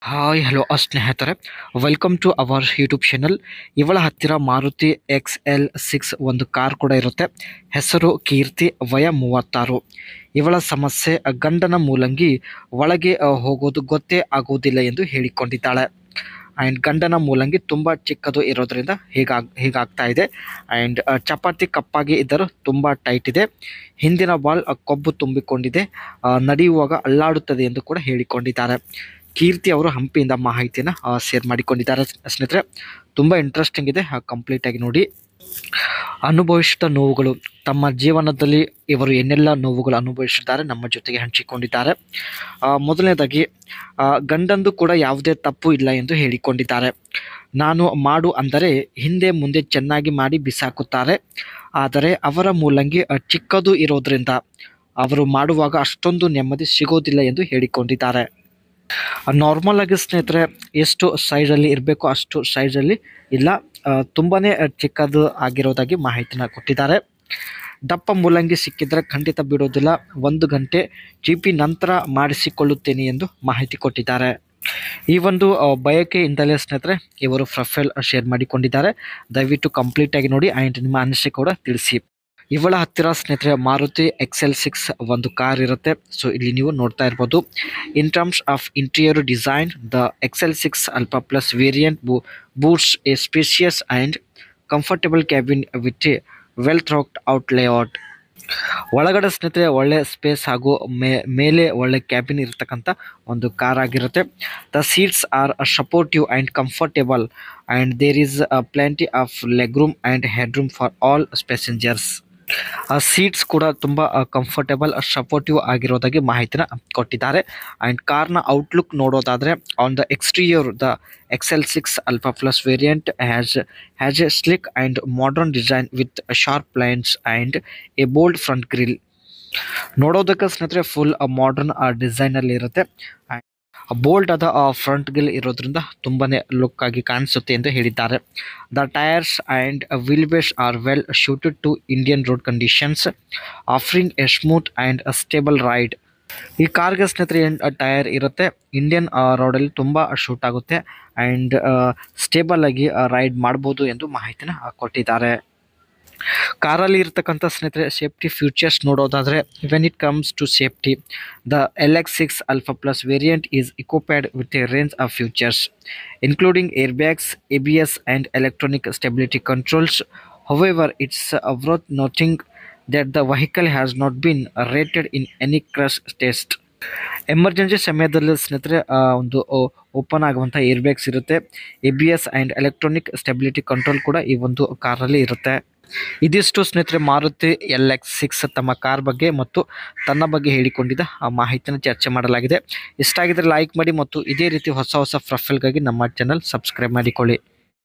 Hi hello ಸ್ನೇಹಿತರೆ, welcome to our YouTube channel. ಇವಳ ಹತ್ತಿರ ಮಾರುತಿ XL6 ಒಂದು ಕಾರ್ ಕೂಡ ಇರುತ್ತೆ. ಹೆಸರು ಕೀರ್ತಿ, ವಯ 36. ಇವಳ ಸಮಸ್ಯೆ ಗಂಡನ ಮೂಲಂಗಿ ಒಳಗೆ ಹೋಗೋದು ಗೊತ್ತೇ ಆಗುವುದಿಲ್ಲ ಎಂದು ಹೇಳಿಕೊಂಡಿದ್ದಾಳೆ. ಆ್ಯಂಡ್ ಗಂಡನ ಮೂಲಂಗಿ ತುಂಬ ಚಿಕ್ಕದು ಇರೋದ್ರಿಂದ ಹೀಗಾಗ್ತಾ ಇದೆ. ಆ್ಯಂಡ್ ಚಪಾತಿ ಕಪ್ಪಾಗಿ ಇದ್ದರೂ ತುಂಬ ಟೈಟ್ ಇದೆ. ಹಿಂದಿನ ಬಾಲ್ ಕೊಬ್ಬು ತುಂಬಿಕೊಂಡಿದೆ. ನಡೆಯುವಾಗ ಅಲ್ಲಾಡುತ್ತದೆ ಎಂದು ಕೂಡ ಹೇಳಿಕೊಂಡಿದ್ದಾರೆ. ಕೀರ್ತಿ ಅವರು ಹಂಪಿಯಿಂದ ಮಾಹಿತಿಯನ್ನು ಶೇರ್ ಮಾಡಿಕೊಂಡಿದ್ದಾರೆ. ಸ್ನೇಹಿತರೆ, ತುಂಬ ಇಂಟ್ರೆಸ್ಟಿಂಗ್ ಇದೆ, ಕಂಪ್ಲೀಟ್ ಆಗಿ ನೋಡಿ. ಅನುಭವಿಸಿದ ನೋವುಗಳು, ತಮ್ಮ ಜೀವನದಲ್ಲಿ ಇವರು ಏನೆಲ್ಲ ನೋವುಗಳು ಅನುಭವಿಸಿದ್ದಾರೆ ನಮ್ಮ ಜೊತೆಗೆ ಹಂಚಿಕೊಂಡಿದ್ದಾರೆ. ಮೊದಲನೇದಾಗಿ, ಗಂಡಂದು ಕೂಡ ಯಾವುದೇ ತಪ್ಪು ಇಲ್ಲ ಎಂದು ಹೇಳಿಕೊಂಡಿದ್ದಾರೆ. ನಾನು ಮಾಡು ಅಂದರೆ ಹಿಂದೆ ಮುಂದೆ ಚೆನ್ನಾಗಿ ಮಾಡಿ ಬಿಸಾಕುತ್ತಾರೆ. ಆದರೆ ಅವರ ಮೂಲಂಗಿ ಚಿಕ್ಕದು ಇರೋದ್ರಿಂದ ಅವರು ಮಾಡುವಾಗ ಅಷ್ಟೊಂದು ನೆಮ್ಮದಿ ಸಿಗೋದಿಲ್ಲ ಎಂದು ಹೇಳಿಕೊಂಡಿದ್ದಾರೆ. ನಾರ್ಮಲ್ ಆಗಿ ಸ್ನೇಹಿತರೆ, ಎಷ್ಟು ಸೈಜಲ್ಲಿ ಇರಬೇಕು ಅಷ್ಟು ಸೈಜಲ್ಲಿ ಇಲ್ಲ, ತುಂಬಾ ಚಿಕ್ಕದು ಆಗಿರೋದಾಗಿ ಮಾಹಿತಿನ ಕೊಟ್ಟಿದ್ದಾರೆ. ದಪ್ಪ ಮೂಲಂಗಿ ಸಿಕ್ಕಿದ್ರೆ ಖಂಡಿತ ಬಿಡೋದಿಲ್ಲ, 1 ಗಂಟೆ GP ನಂತರ ಮಾಡಿಸಿಕೊಳ್ಳುತ್ತೇನೆ ಎಂದು ಮಾಹಿತಿ ಕೊಟ್ಟಿದ್ದಾರೆ. ಈ ಒಂದು ಬಯಕೆಯಿಂದಲೇ ಸ್ನೇಹಿತರೆ ಇವರು ಪ್ರೊಫೈಲ್ ಶೇರ್ ಮಾಡಿಕೊಂಡಿದ್ದಾರೆ. ದಯವಿಟ್ಟು ಕಂಪ್ಲೀಟ್ ಆಗಿ ನೋಡಿ ಆ್ಯಂಡ್ ನಿಮ್ಮ ಅನಿಸಿಕೆ ಕೂಡ ತಿಳಿಸಿ. ಇವಳ ಹತ್ತಿರ ಸ್ನೇಹಿತರೆ ಮಾರುತಿ XL6 ಒಂದು ಕಾರ್ ಇರುತ್ತೆ. ಸೊ ಇಲ್ಲಿ ನೀವು ನೋಡ್ತಾ ಇರ್ಬೋದು. In terms of interior design, the XL6 alpha plus variant boots A spacious and comfortable cabin with A well throat out layout. ಒಳಗಡೆ ಸ್ನೇಹಿತರೆ ಒಳ್ಳೆ ಸ್ಪೇಸ್ ಹಾಗೂ ಮೇಲೆ ಒಳ್ಳೆ ಕ್ಯಾಬಿನ್ ಇರತಕ್ಕಂಥ ಒಂದು ಕಾರ್ ಆಗಿರುತ್ತೆ. The seats are supportive and comfortable and there is plenty of leg room and head room for all passengers. Seats ಕೂಡ ತುಂಬ ಕಂಫರ್ಟೇಬಲ್, ಸಪೋರ್ಟಿವ್ ಆಗಿರೋದಾಗಿ ಮಾಹಿತಿನ ಕೊಟ್ಟಿದ್ದಾರೆ. ಆ್ಯಂಡ್ ಕಾರ್ನ ಔಟ್ಲುಕ್ ನೋಡೋದಾದರೆ, on the exterior the XL6 alpha plus variant has A slick and modern design with sharp lines and A bold front grill. ನೋಡೋದಕ್ಕೆ ಸ್ನೇಹಿತರೆ full modern ಡಿಸೈನಲ್ಲಿ ಇರುತ್ತೆ. Bold ಆದ ಫ್ರಂಟ್ ಗ್ರಿಲ್ ಇರೋದ್ರಿಂದ ತುಂಬಾನೇ ಲುಕ್ ಆಗಿ ಕಾಣಿಸುತ್ತೆ ಎಂದು ಹೇಳಿದ್ದಾರೆ. The tyres and wheel base are well suited to Indian road conditions, offering a smooth and stable ride. ಈ ಕಾರ್ಗೆ ಸ್ನೇಹಿತರೆ ಟೈರ್ ಇರುತ್ತೆ, ಇಂಡಿಯನ್ ರೋಡಲ್ಲಿ ತುಂಬ ಶೂಟ್ ಆಗುತ್ತೆ ಆ್ಯಂಡ್ ಸ್ಟೇಬಲ್ ಆಗಿ ರೈಡ್ ಮಾಡ್ಬೋದು ಎಂದು ಮಾಹಿತಿನ ಕೊಟ್ಟಿದ್ದಾರೆ. ಕಾರಲ್ಲಿ ಇರ್ತಕ್ಕಂಥ ಸ್ನೇಹಿತರೆ ಸೇಫ್ಟಿ ಫ್ಯೂಚರ್ಸ್ ನೋಡೋದಾದರೆ, when it comes to safety, the LX6 alpha plus variant is equipped with a range of features including airbags, ABS and electronic stability controls. However, it's worth noting that the vehicle has not been rated in any crash test. Emergency ಸಮಯದಲ್ಲಿ ಸ್ನೇಹಿತರೆ ಒಂದು open ಆಗುವಂಥ ಏರ್ಬ್ಯಾಗ್ಸ್ ಇರುತ್ತೆ. ABS and electronic stability control ಕೂಡ ಈ ಒಂದು ಕಾರಲ್ಲಿ ಇರುತ್ತೆ. ಇದಿಷ್ಟು ಸ್ನೇಹಿತರೆ ಮಾರುತಿ LX6 ತಮ್ಮ ಕಾರ್ ಬಗ್ಗೆ ಮತ್ತು ತನ್ನ ಬಗ್ಗೆ ಹೇಳಿಕೊಂಡಿದ್ದ ಆ ಮಾಹಿತಿಯನ್ನು ಚರ್ಚೆ ಮಾಡಲಾಗಿದೆ. ಇಷ್ಟ ಆಗಿದ್ರೆ ಲೈಕ್ ಮಾಡಿ ಮತ್ತು ಇದೇ ರೀತಿ ಹೊಸ ಪ್ರೊಫೈಲ್ಗಾಗಿ ನಮ್ಮ ಚಾನಲ್ ಸಬ್ಸ್ಕ್ರೈಬ್ ಮಾಡಿಕೊಳ್ಳಿ.